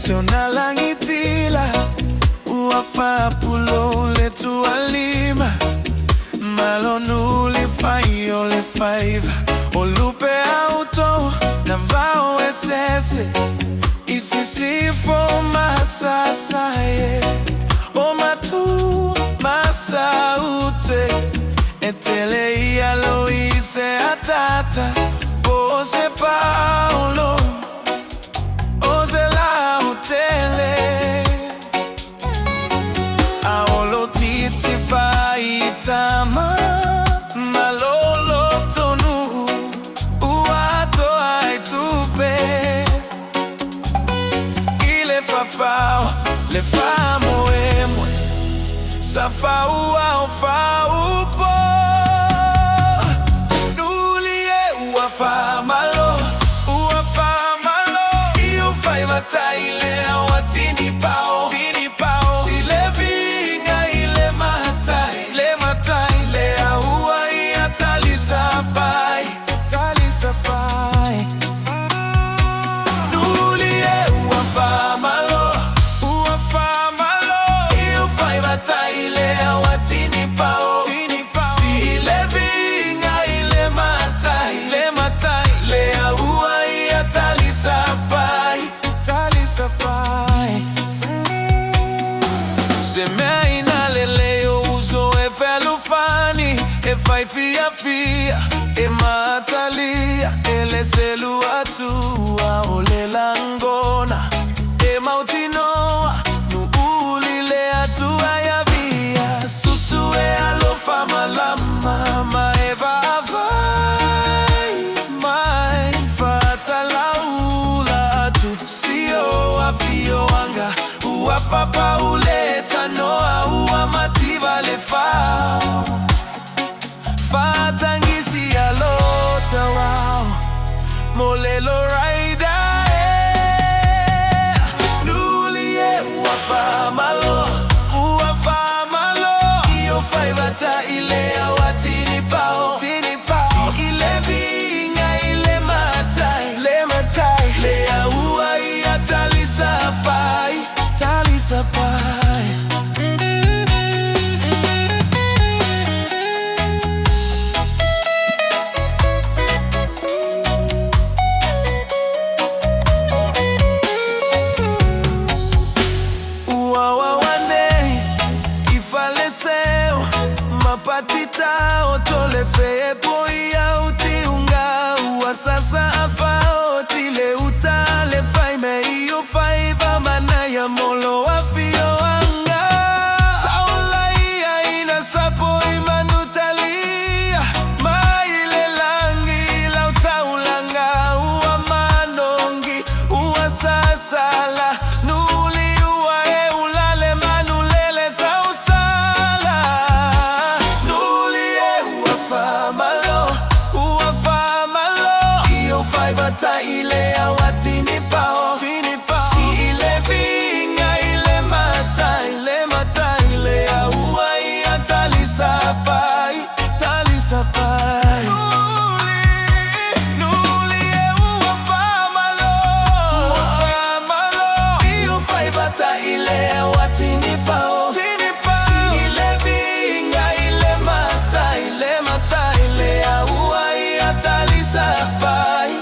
sona langitila uafa pulo le tualima malonu le fayo le faiva olupe auto na vao esese isisi fo masasaye o matu masaute etele ia loise atata Jose Paulo Jose la utele Aolo titi faitama Malolo tonu Uato aitupe Ile fafao Le famo emwe Safa ua ofa upo Ile awatini pao Chile vinga ile matai Le aua ia talisapai Nulie uafa malo Iu fai matai Le awatini pao Chile vinga ile matai Le aua ia talisapai Se me inalele uso e felufani e fai fia e matalia e le seluatua o le langona e mautinoa nu ulile atua ya via susu e alofa malama ma eva vai mai fata laula tu sio afio anga ua papa uleta noa ua mativa le fao fatangisi alota wow molelo raida nulie ua famalo io fai vata ile awatini pao ile vinga ile matai le aua ia talisapai Uawawane ifaleceu mapatita otole fe poia utiunga uasasa afao tile utale fai me io fai va manaya molo afio anga saula ia ina sapo imanutalia maile langi lautaulanga ua manongi ua sasala nuli ua e ulale manulele tausala nuli e ua famalo io fai bata ile awatini pao Talisapai Nulie ua famalo Io fai bata ile awatini pao Ile vinga ile matai Le aua ia talisapai